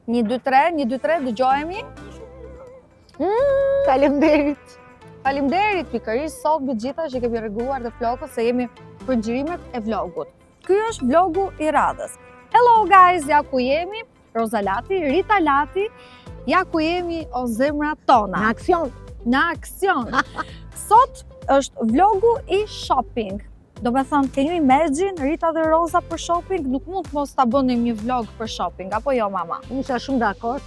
1, 2, 3, 1, 2, 3, dëgjojemi. Faleminderit. Faleminderit pikërisht sot mbi gjitha që kemi rregulluar të flokës se jemi për nxjerimet e vlogut. Ky është vlogu i radhës. Hello guys, ja ku jemi, Roza Lati, Rita Lati, ja ku jemi o zemrat tona. Në aksion. Në aksion. Sot është vlogu i shopping. Do me thënë, can you imagine Rita dhe Roza për shopping? Nuk mund të mos ta bënim një vlog për shopping, apo jo mama? Unë isha shumë dakord,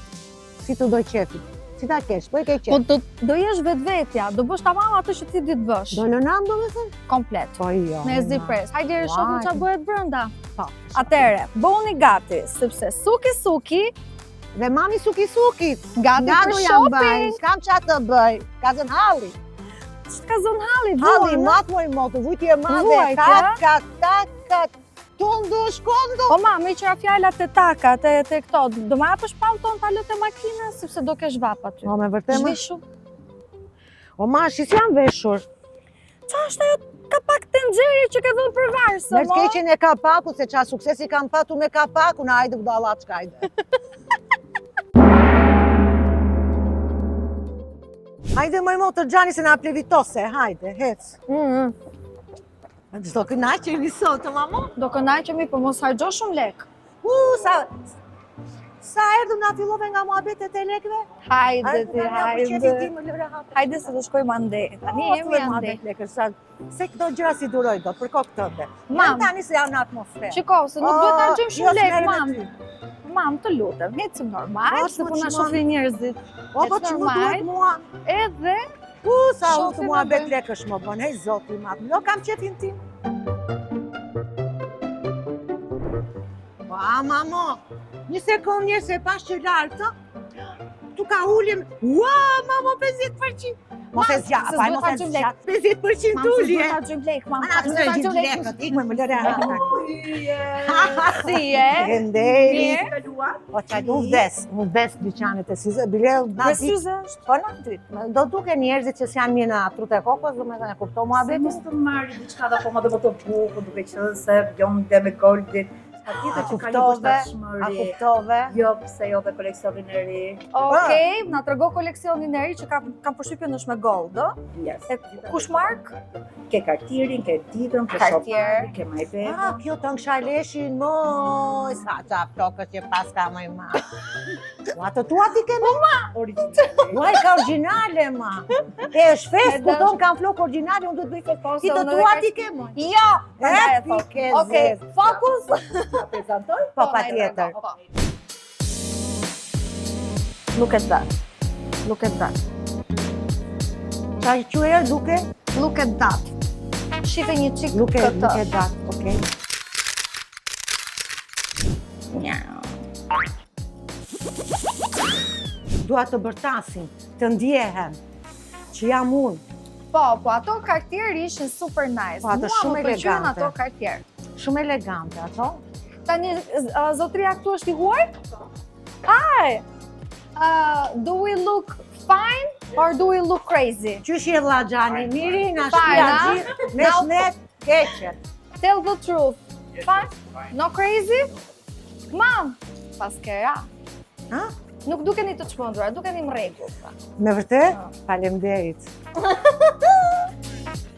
si të doj qefit. Si ta kesh, po e ke qef. Po do jesh vetvetja, do bësh tamam atë që ti di të bësh. Do në nam, do me thënë? Komplet. Po jo. Me zi pres. Hajde shohim çfarë bëhet brenda. Po. Atëre, bëuni gati, sepse suki Dhe mami suki-sukit. gati për shopping. S'kam qa të bëj. Ka zën halli. Ç'ka zon halli? Halli, matë motë, vujtje madhe. Vuajtja? Kat. Tundu, shkondo. O ma, me qëra fjallat të taka, të këto, do ma apësh palton ta lë të makina, sepse do kesh vap aty. O, me vërtet më? Zhvishu. O, ma, shis jam veshur. Qa është ajo kapak të nxeri që ke dhënë për varsë, Mërë t'keqen e kapaku, se qa suksesi kam patu me kapaku, na hajde vdala qkajde. Hajde mëj motor Gjani se na plevitose, hajde, hec. Çdo kënaqemi sot, mamo? Do kënaqemi, po mos harxho shumë lek. Sa erdhëm na fillove nga muhabetet e lekëve? Hajde ti, hajde. Më lëre hapë. Hajde se do shkojmë ande. Tani jemi ande. Se këto gjëra si duroj do, për kokë tënde. Mam. Tani se janë në atmosferë. Shiko, se nuk duhet ta harxojmë shumë lek, jo, mam. Mam, të lutem, ecim normal, se po na shohin njerëzit. O, po që më duhet mua? Edhe Sa unë të muhabet lekësh më bën, hej zoti matë. Jo, kam qefin tim. Pa, mamo, një sekund një se pash që lartë, tu ka ullim, ua, mamo, 50%. Mos e zja, pa, mos e zja, 50% ullje. Mam, se lek, mam, Ana, të në gjithë lekët, ikme më lëre hata. Si e? Genderi. Mirë. Po që unë vdes dyqanet e syze, bile na Për syze është? Po na dytë, do duke njerëzit që s'janë mirë në atrut e kokës, do me dhe e kupto muhabetin. Mos të marrë diçka dhe po më dhe më të bukur, duke qenë se blonde me goldit. A tjetër që ka një A përshtatshmëri. kuptove? Jo, pse jo dhe koleksionin e ri. Okej, na trego koleksionin e ri që kam përshtypjen është me gold, ë? Yes. E kush mark? Ke Cartierin, ke Diven, ke Cartier. Chopin, ke Maybach. Kjo të nkshaleshin, moj, sa qa flokës që pas ka mëj ma. Atë tua ti ke me? Original. Uaj, ka originale, ma. E është fest, ku tonë kanë flokë originale, unë du të bëj fest. Ti të tua ti ke, moj. Jo! E, ti ke Okej, zezë. fokus! Prezantoj? Po, pa tjetër. Look at that. Look at that. Qa që e duke? Look at that. Shife një qik Luke këtë. dat, okej. Dua të bërtasin, të ndjehen, që jam unë. Po, ato Cartier ishin super nice. Po, ato shumë Mua më pëlqyen elegante. ato Cartier. Shumë elegante, ato. Tani, zotria këtu është i huaj? Hi! Do we look fine or do we look crazy? Qysh je vlla Gjani, miri, na Fine, shpia a? gjithë, me shnet, keqet. Tell the truth. Fine? No crazy? Mam, paskera. Ha? Nuk dukeni të çmendura, dukeni në rregull. Me vërtet? Faleminderit.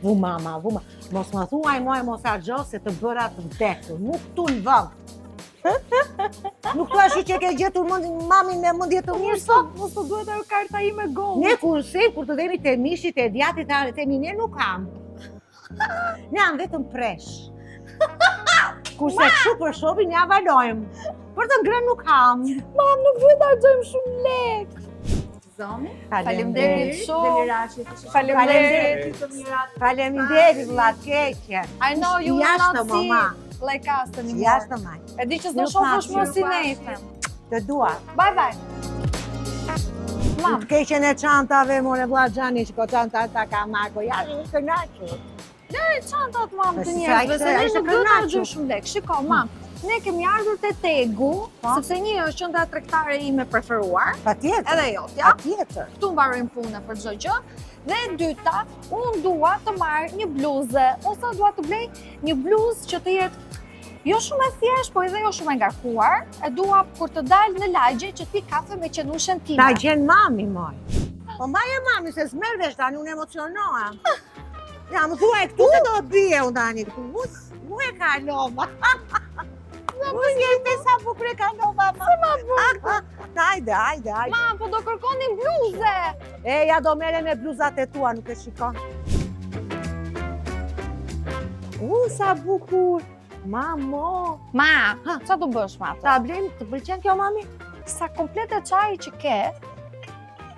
Vu mama, vu mama. Mos më thuaj moj mos harxho se të bëra të vdekur, nuk tu në vend. Nuk tu ashtu që ke gjetur mamin me mendje të mirë sot. Mos të duhet ajo karta ime gold. Ne kur të dhemi të mishit e djatit të themi ne nuk kam. Ne jam vetëm presh. Kurse kështu për shopin ja valojmë. Për të ngrënë nuk kam. Mam, nuk duhet të harxojmë shumë lek. Zoni. Faleminderit shumë. Deliraçi. Faleminderit. Faleminderit vlla keqe. I know you will Jashtë, not mama. see like us anymore. Jashtë maj. E di që s'do shohësh më si ne i them. Të dua. Bye bye. Mam, Të keqen e çantave, more vlla Gjani, që ko çanta ta ka marko, ja, kënaqur. lëre çantat mam të Se njerëzve, se ne ishte nuk duhet të kënaqur. harxojmë shumë lek. Shiko, mam, ne kemi ardhur te Tegu, sepse një është qendra tregtare ime preferuar, Patjetër. edhe jotja. Patjetër. Këtu mbarojmë punën për çdo gjë. Dhe e dyta, unë dua të marr një bluzë, ose dua të blej një bluzë që të jetë Jo shumë e thjesht, po edhe jo shumë e ngarkuar. E dua kur të dalë në lagje që ti kafe me qenushën time. Ta gjen mami, moj. Po maje mami, se s'mervesh tani, unë emocionohem. Ja, më thua e këtu se do të bie unë tani. Mu e kalova. Mu jete sa bukur e kalova, ma. Se ma bukur. Hajde. Ma, po do kërkonin bluze. E, ja do mere me bluzat e tua, nuk e shikon. Sa bukur. Mamo. Ma, qa do bësh ma të? Ta blejmë, të pëlqen kjo mami? Sa komplete qaj që ke,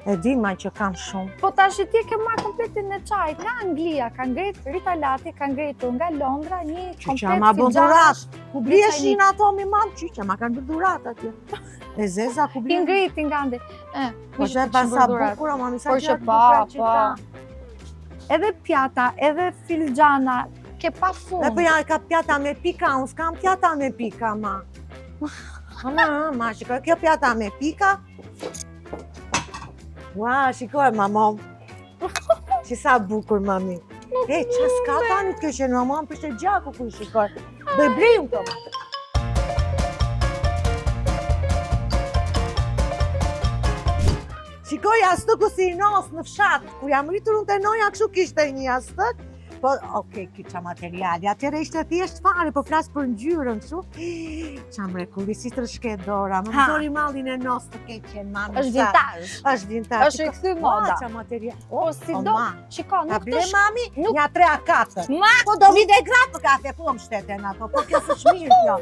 E di ma që kam shumë. po tash ti ke marrë kompletin e qajt nga Anglia, ka ngrit Rita Lati, ka ngritur nga Londra një komplet Qyqa ma bën finxhan. durat. Ku me blieshin çajnik. ato mi mam, qyqa ma kanë bërë durat atje. E zeza ku Ti blieshin. ngriti nga ndi. Po që pa sa bukura, mami, sa Por që që po. Edhe pjata, edhe filxhana, ke pa fund. E po ja, ka pjata me pika, unë s'kam pjata me pika, ma. Ma, shikoj, kjo pjata me pika. Ua, shikoj, mamo. Që sa bukur, mami. E, që s'ka tani të këshen, mama, më përshë gjaku ku shikoj. Bëj blejmë të, ma. Shikoj, jastëku si i nos në fshat. Kur jam rritur unë të noja, kështu kishte një jastëk. Po, okej, kyqa materiali, atjere ishte thjesht fare, po flasë për ngjyrën, kështu. Qa mrekulli, si të rëshket dora, më mësori mallin e nos të keqen, mami. Është vintage. Është vintage. Është i kthy moda. Qa materiali. O, si do, ma. shiko, Ta nuk ble të mami, nuk- nja 3 a 4. Ma, Po do vide gratë për kafe, po më shteten ato, po kjo së shmirë kjo.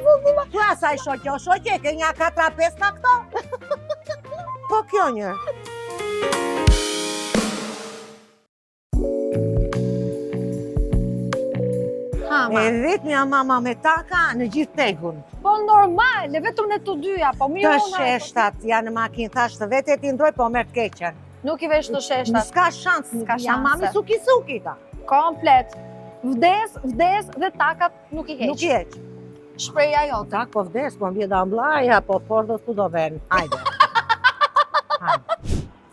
Tu asaj shoqe, ke nja 4 a 5 na këto? Po kjo një. ha, ma. E vetëmja mama me taka në gjithë tegun. Po normal, e vetëm në të dyja, po mirë Të unë. sheshtat janë në makinë, thash të vete ti ndroj, po merë të keqen. Nuk i vesh të sheshtat. S'ka shans, S'ka jam mami shanse. suki ta. Komplet. Vdes dhe takat nuk i Nuk heq. i eq. Shpreja jote. Tak, po vdes, po mbje da mblaja, po fordës ku do ven. Hajde.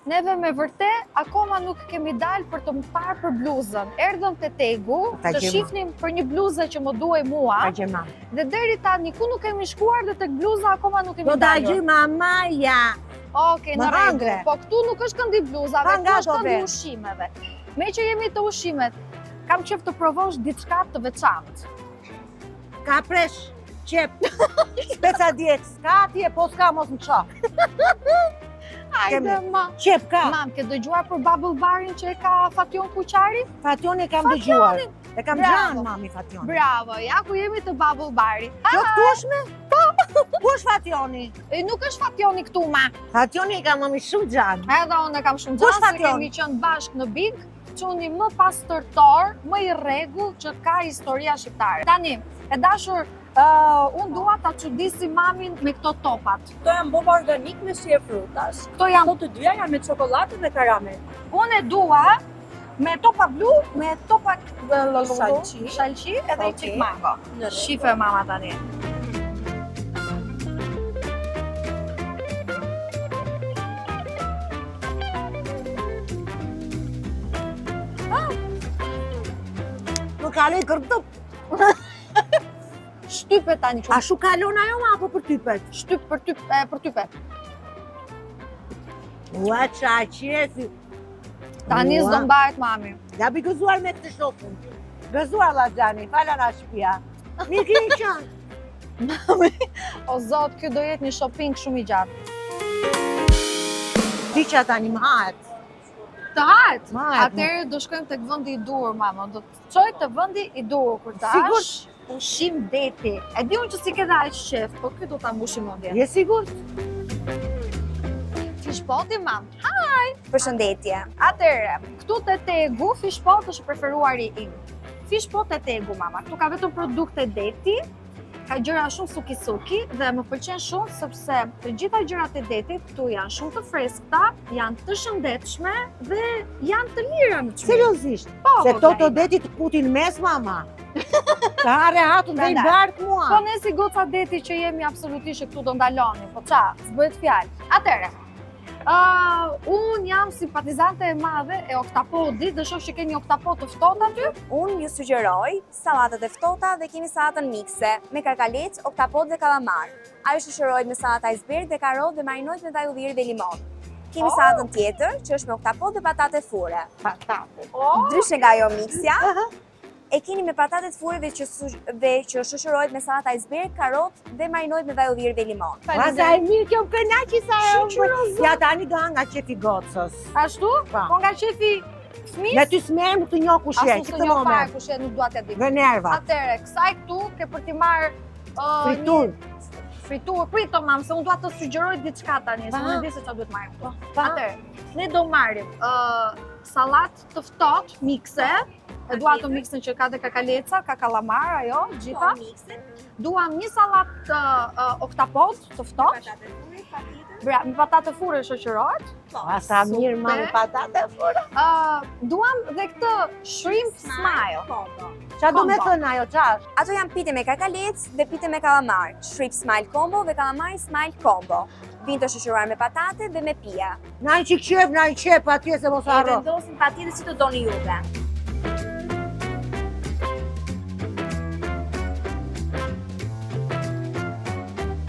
Neve me vërtet, akoma nuk kemi dalë për të më parë për bluzën. Erdhëm te Tegu, Ta të gjema. shifnim për një bluzë që më duhej mua, Ka gjema. dhe deri tani ku nuk kemi shkuar dhe tek bluza akoma nuk kemi Do da dalur. gjema maja. Okej, Më në rregull. hangre. Po këtu nuk është këndi bluzave, Ha, këtu nga është do këndi ven. ushqimeve. Me që jemi të ushqimet, kam qef të provosh diçka të veçantë. Ka presh, qep. Speca djetë, s'ka atje, po s'ka mos në qa. Hajde, ma. Qep ka. Mam, ke dëgjuar për bubble barin që e ka Fatjon Kuqari? Fationi e kam dëgjuar. E kam Bravo. gjanë, mami, Fationi. Bravo, ja ku jemi të bubble bari. Kjo këtu është me? Po. Ku është Fationi? E nuk është Fatjoni këtu, ma. Fationi e kam mami shumë gjanë. Edhe unë e kam shumë Kush gjanë, se Fatjon? kemi qënë bashkë në Big, quni më pas tërtor, më i rregull që ka historia shqiptare. Tani, e dashur, unë dua ta çudisi mamin me këto topat. Këto janë bomba organik me shije frutash. Këto janë, Këto të dyja janë me çokoladë dhe karamel. unë e dua me topa blu, me topa Shalqi. shalqi edhe i Okej. qik mango. Shife mama tani. Më kaloj kërtup. Shtype tani A shu kalon ajo ma apo për typet? shtyp për type. Ua qa qefi. Tani Ua. s'do mbahet mami. Ja bi gëzuar me këtë shokun. Gëzuar la Gjani, fala na shpia. Mi ki qënë. O zot, kjo do jetë një shopping shumë i gjatë. Ti që tani më hahet. Të hahet. Më hahet. Atëherë do shkojmë tek vendi i dur, mama. Do të çoj te vendi i dur kur të Sigurt. hash ushqim deti. E di unë që si ke dhe aq shef, po ky do ta mbushim mendjen. Je sigur? Fishpoti, mam. Përshëndetje. Atëherë, këtu te Tegu, fishpot është i preferuari im. Fishpot e Tegu, mama. Këtu ka vetëm produkte deti, ka gjëra shumë suki-suki dhe më pëlqen shumë sepse të gjitha gjërat e detit këtu janë shumë të freskëta, janë të shëndetshme dhe janë të lira në çmim. Seriozisht. Po, Se vogla këto të ime. detit putin mes, mama. Ka hare hatun dhe i Prandaj. bark Po mua. ne si goca deti që jemi absolutisht që këtu do ndaloni, po qa, s'bëhet fjalë. Atëre, Unë jam simpatizante e madhe e oktapodit dhe shoh që keni oktapod të ftohtë aty. Unë ju sugjeroj sallatat e ftohta dhe kemi sallatën mikse me karkalec, oktapod dhe kallamar. Ajo shoqërohet me sallatë iceberg dhe karrotë dhe marinohet me vaj ulliri dhe limon. Kemi sallatën tjetër që është me oktapod dhe patate fure. Patate. Ndryshe nga ajo miksja, e keni me patatet fure dhe që shoqërohet me sallatë iceberg, karrotë dhe marinohet me vaj ulliri dhe limon. Sa e mirë kjo më kënaqi sa e ja tani do nga qefi gocës. Ashtu? Pa. Po nga shefi fëmijës? Ne ty smerëm të njoh kush je, Ashtu këtë s'e njoh fare moment. kush je, nuk dua t'ja di. Dhe nerva. Atëre, kësaj këtu ke për t'i marrë Fritur. fritur, prito mam, se unë dua të sugjeroj diçka tani, se Pa. unë e di se çfarë duhet marrim këtu. Pa. Atëre, ne do marrim sallatë të ftohtë, mikse. E dua ato miksen që ka dhe kakaleca, ka kallamar, ajo, gjitha. Duam një sallatë oktapod të ftohtë. Bra, me patate fure shoqërohet. Sa mirë mami patate fure. Duam dhe këtë shrimp smile. Qa do me Kombo. thënë ajo, qash? Ato janë pite me karkalec dhe pite me kallamar, shrimp smile combo dhe kallamar smile combo. Vinë të shoqëruar me patate dhe me pija. Na i qik na i qep atje se mos E harro. vendosin patjetër si të doni juve.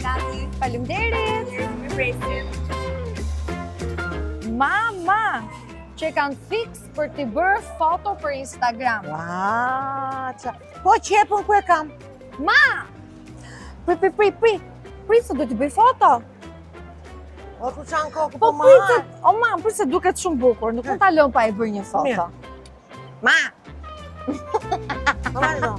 Gati. Faleminderit. Mirëpresim. Mama, që kanë fix për t'i bërë foto për Instagram. Po qepën ku e kam? Pri se do t'i bëj foto. O ku qanë kokë Po po pri ma. se, o ma, pri se duket shumë bukur, nuk mund ta lëm pa e bërë një foto. Mirë. Ma! Ma vazhdo.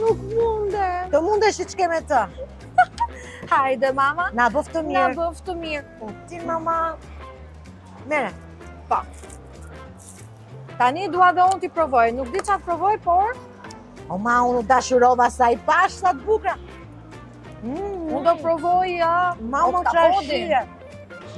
Nuk munde. Të mundesh që qke me të. Hajde, mama. Na bëf të Na mirë. bëf të mirë. Ti mama. Mere. Pa. Tani dua dhe unë t'i provoj. Nuk di çfarë provoj, por O ma, unë dashurova sa i pash sa të bukra. unë do provoj Ma më oktapodin. qashire.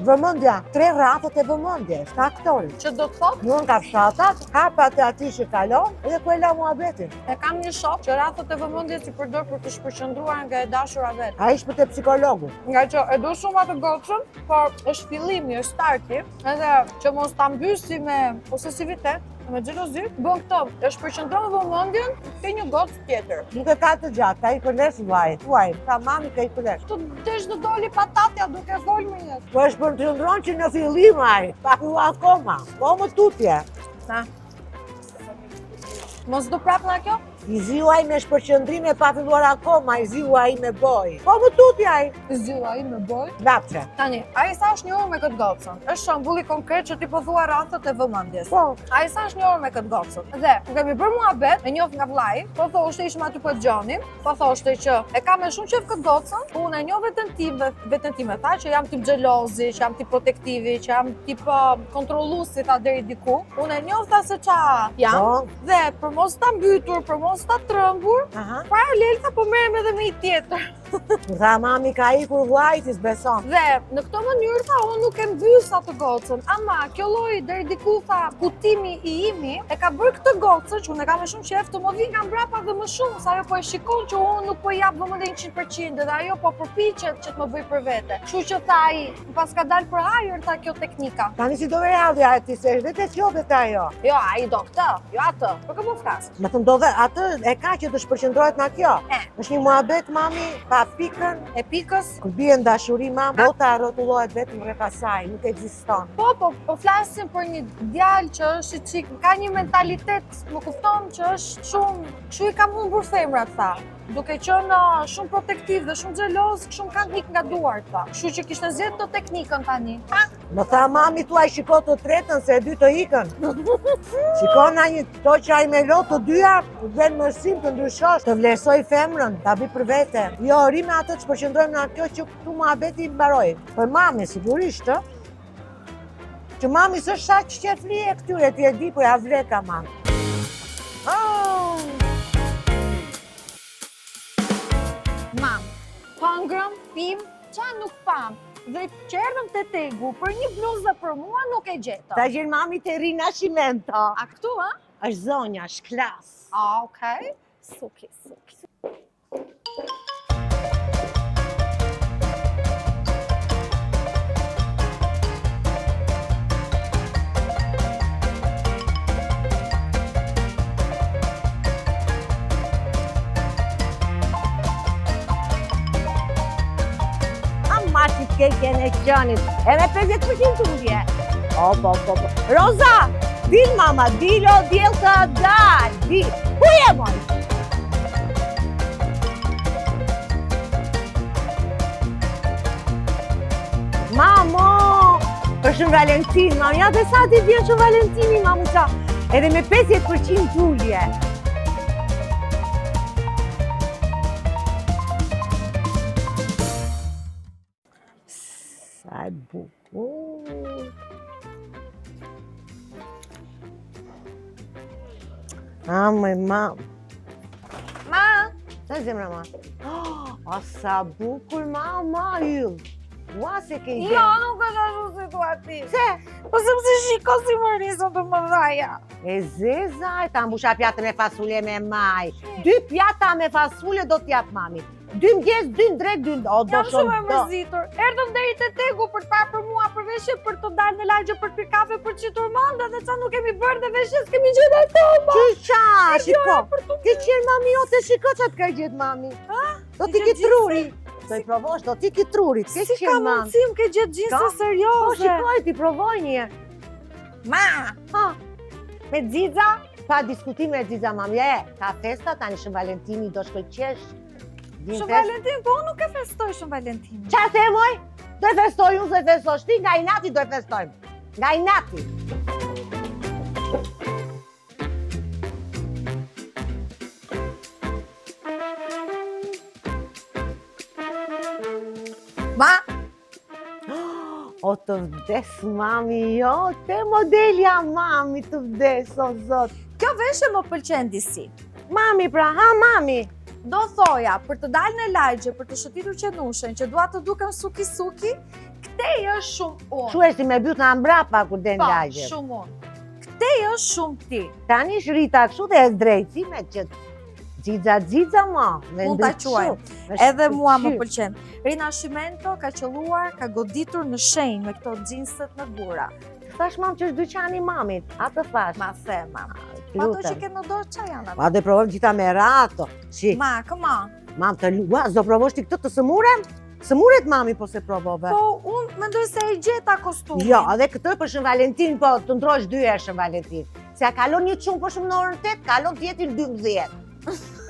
Vëmëndja, 3 rrafët e vëmëndjes, ka aktorit. Që do të thotë, Njën ka fshatat, hapat e ati që kalon, edhe ku e la muhabetin. e kam një shok që rrathët e vëmendjes i përdor për të shpërqendruar nga e dashura vet. A ish për të psikologu. Nga që e do shumë atë gocën, por është fillimi, është starti, edhe që mos ta mbysi me posesivitet, me xhelozi, bën këtë, e shpërqendron vëmendjen te një gocë tjetër. Nuk e ka të gjatë, ka i përles vaj. Uaj, ka mami ka i përles. Të desh të doli patatja duke folë me jetë. Po është për të qëndron që në fillim aj, pa ju akoma, po më tutje. Mos do prap nga kjo? I ziu aj me shpërqëndrime pa filluar akoma, i ziu aj me boj. Po më tutje aj. Zilla ai me boj. Lapçe. Tani, ai sa është një orë me këtë gocën? Është shembulli konkret që ti po thua rrathët e vëmendjes. Po, Ai sa është një orë me këtë gocën. Dhe kur kemi bërë muhabet, e njoh nga vllai, po thoshte ishim aty po dëgjonim, po thoshte që e kam me shumë qejf këtë gocën, unë e njoh veten time, tha që jam tip xhelozi, që jam tip protektivi, që jam tip kontrolluesi tha deri diku. Unë e njoh tha se ça jam. po, Dhe për mos ta mbytur, për mos ta trembur, aha. paralel tha po merrem edhe me i tjetër. Tha mami ka ikur vllajtis beson. Dhe në këtë mënyrë tha unë nuk e mbys atë gocën, ama kjo lloj deri diku tha kutimi i imi e ka bërë këtë gocën që unë e kam me shumë qejf të më vi nga mbrapa dhe më shumë, sa ajo po e shikon që unë nuk po i jap vëmendje 100% dhe ajo po përpiqet që të më bëj për vete. Kështu që tha ai, pas ka dalë për hajër tha kjo teknika. Tani si do ve radhja e ti se është dhe të qobet ajo. Jo, ai do këtë, jo atë. Për kë po flas? Me thëmë do dhe atë e ka që të shpërqendrohet nga kjo. Është një muhabet mami pa pikën, E pikës? kur bie në dashuri mam, bota rrotullohet vetëm rreth asaj, nuk ekziston. Po flasim për një djalë që është i çik, ka një mentalitet, më kupton që është shumë, kështu i kam humbur femrat tha. Duke qenë shumë protektiv dhe shumë xheloz, shumë kanë ik nga duart tha. Kështu që kishte zgjedhur të teknikën tani. Më tha mami tuaj shiko të tretën se e dy të ikën. Shiko na një to që ai me lot të dyja, të vjen mësim të ndryshosh, të vlerësoj femrën, ta vi për vete. Jo, ri me atë që përqendrojmë në atë që këtu muhabeti mbaroi. Për mami sigurisht, ë. Që mami s'është sa që fli e këtyre, ti e di për ja vleka mami. Oh! Mam, pangrëm, pim, qa nuk pam. Dhe që erdhëm te Tegu për një bluzë për mua nuk e gjeta. Ta gjen mami të Rinascimento. A këtu, ha? Është zonja, është klas. A, okej. Suki. që të kekjen e qënit. Edhe 50% ullje. Po. Roza, dil mama, dil o djel të dal, dil. Ku je moj? Mamo, për shumë Valentin, mam, ja dhe sa ti vjen shumë Valentini, mamuca. Edhe me 50% ullje. Sa e bukur. Mamëj, mam. Ma, Sa zemra, ma? O, sa bukur, mama, yll. Ua, se ke ide. jo, nuk është ashtu situativ. Se? Po sepse shiko si më risën të më dhaja. E zezaj, ta mbusha pjatën e fasule me maj. 2 pjata me fasule do t'jap mami. 2 mëgjes, 2 drek, 2 o do Jam shumë e do. mërzitur. Erdhëm deri te tegu për të parë për mua për veshje, për të dalë në lagje për të pirë kafe, për të qitur manda dhe ca nuk kemi bërë dhe veshjes kemi gjetë akoma. Qyqa, shiko. Ke qenë mami jote, shiko që të ka gjetë mami. Do t'i ki truri. Do i provosh, do t'i ki trurit. Ke Si ka qenë mami. mundësi më ke gjetë Ka? gjinse Po, serioze. shikoj, ti provoj një. Ma, Ha, me Xixa, pa diskutim me Xixa mami. Ka festa, tani Shën Valentini do shkëlqesh. Shën Valentin, po unë nuk e festoj Shën Valentinin. Qa se moj? Do e festoj unë, do e festosh ti, nga i nati do e festojmë. Nga i nati. Ma, O të vdes mami jo, te modelja mami të vdes, o zot. kjo veshje më pëlqen disi. Mami pra, ha mami. Do thoja, për të dalë në lagje, për të shëtitur qenushen, që dua të dukem suki, këtej është shumë unë. Shu eshti me byt në ambrapa kur den Po, lagje. shumë unë. Këtej është shumë ti. Tani shrita kështu dhe e drejtësi me që Xixa ma. Mund ta quajmë. Edhe mua më pëlqen. Rina Shimento ka qelluar, ka goditur në shenjë me këto xhinset në gura. Thash mam që është dyqani mamit, atë thash. Ma the, ma. Ato që Lutem. ke në dorë qa janë ato? Pa dhe provojmë gjitha me rato. Shi, Ma, këma. mam të lua, s'do provosh ti këtë të sëmurem? Sëmuret mami po se provove. Po, unë mendoj se e gjeta kostumin. Jo, edhe këtë për Shën Valentin, po të ndrosh 2 herë Shën Valentin. Se a kalon një qumë për shumë në orën 8, kalon t'jetin 12.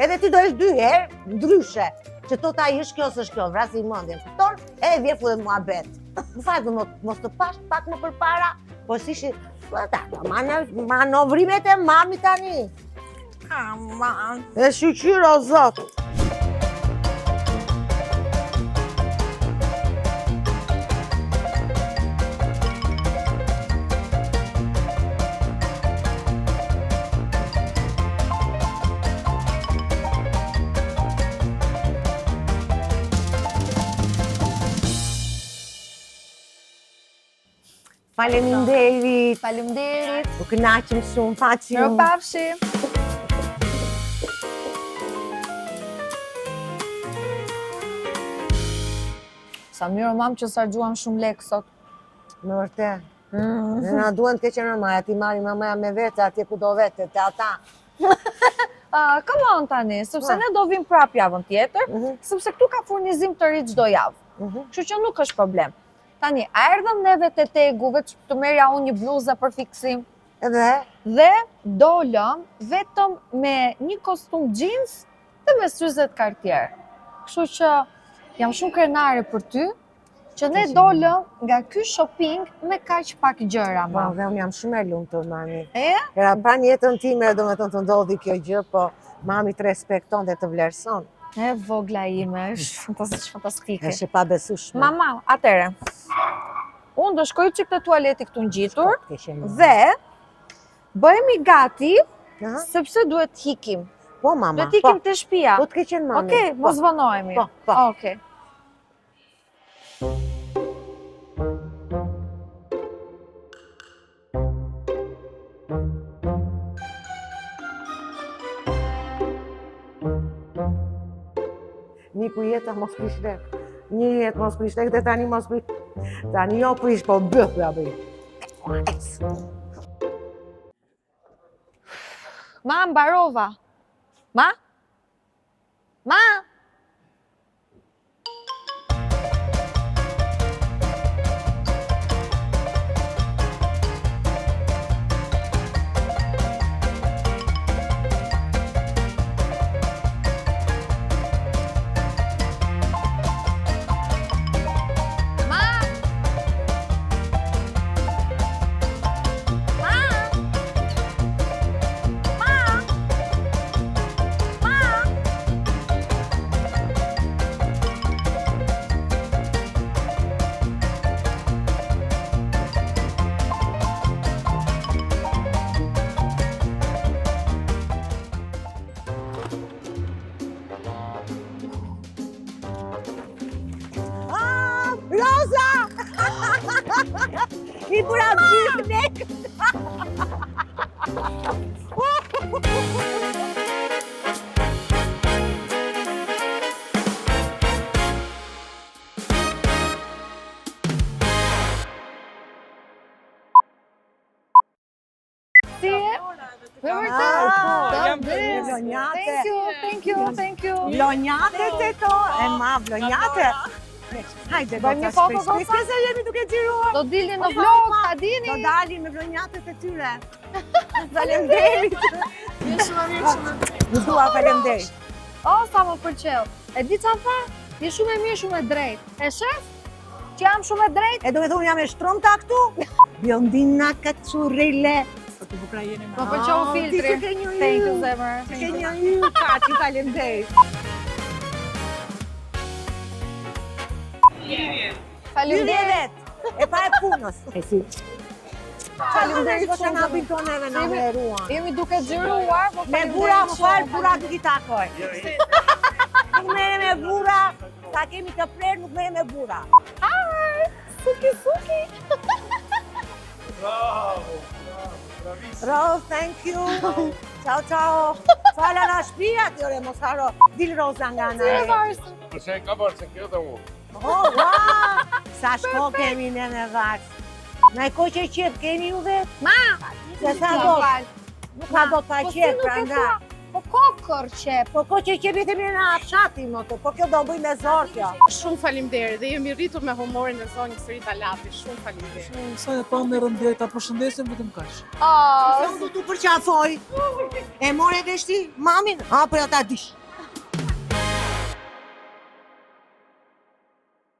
Edhe ti do esh 2 herë, ndryshe. Që to ta ish kjo s'është kjo, vrasi i mendjen. Kupton? E vjen fu dhe mua bet. Më fal do mos të pash pak më përpara, po si shi manovrimet e mami tani. Aman. E shqyqyr o zot. Faleminderit. Faleminderit. U kënaqem shumë, faqim. Mirupafshim. Sa mirë mam që sargjuam shumë lekë sot. Me vërtet. Ne na duhen të keqen mamaja, ti marri mamaja me vete, atje ku do vete, te ata. Come on tani, sepse ne do vim prap javën tjetër, sepse këtu ka furnizim të ri çdo javë. Kështu që nuk është problem. Tani, a erdhëm neve te tegu, veç të merja unë një bluzë për fiksim, Edhe? dhe dolëm vetëm me një kostum jeans dhe me syzet Cartier. Kështu që jam shumë krenare për ty, që ne dolëm nga ky shopping me kaq pak gjëra, Po, ma. dhe unë jam shumë e lumtur, mami. E? Era pa në jetën time, do me të ndodhi kjo gjë, po mami të respekton dhe të vlerëson. E vogla ime, është fantastike. Është e pa besueshme. Mama, atere, unë do shkoj që këtë tualeti këtu në gjitur Ke qenë. dhe bëhemi gati Aha. sepse duhet hikim. Po, mama. Duhet hikim të shtëpia. Po të ke qenë mami. Okej, mos vonohemi. Po, po. Okej. Një ku jeta mos prish lek. Një jetë mos prish lek dhe tani mos prish. Tani jo prish, po bëth ja bëj. Ma, mbarova. Ma? Ma? I bura bifnek. Si e? Me vërtet? jam Të vdes. vlonjate. Thank you. Vlonjate të to, e ma vlonjate. Hajde, Bëjmë një foto, Goca? Se jemi duke xhiruar. Do dilni në vlog, ta dini. Do dalin me vlonjatet e tyre. Faleminderit. Ju dua faleminderit. O, sa më pëlqeu. E di çfarë tha? Je shumë e mirë, shumë e drejtë. E shef? Që jam shumë e drejtë? E do me thonë jam e shtromta këtu? Biondina Kaçurrile. Më pëlqeu filtri. Ti ke një Thank you, yll. zemër. Ti ke një yll, Kaçi, faleminderit. Faleminderit. E pa e punës. E si. Faleminderit që na bintone edhe na vleruan. Jemi duke xhiruar, po Me bura më falë, bura nuk i takoj. Nuk mere me bura, ta kemi të prerë, nuk mere me bura. Hi! Suki. Rose, thank you. Ciao. Fala na shtëpia ti ore mos haro. Dil Roza nga Si e ana. varsi? Përse ka bërë se kjo dhe mu. Oh, wow! Sa shko kemi ne me vars. Na e koqe qep keni ju vet? Ma! Se sa do? Nuk ka do pa Po si qep, nuk e pranda. thua? Po kokër qep. Po koqe qep jemi në fshati moto, po kjo do bëj me zor kjo. Shumë faleminderit dhe jemi rritur me humorin e zonjës Rita Lapi. Shumë faleminderit. Sa e pa me rëndjej, ta përshëndesim vetëm kaq. Oh, Unë do t'u përqafoj. E more vesh ti mamin? Apo ja ta dish?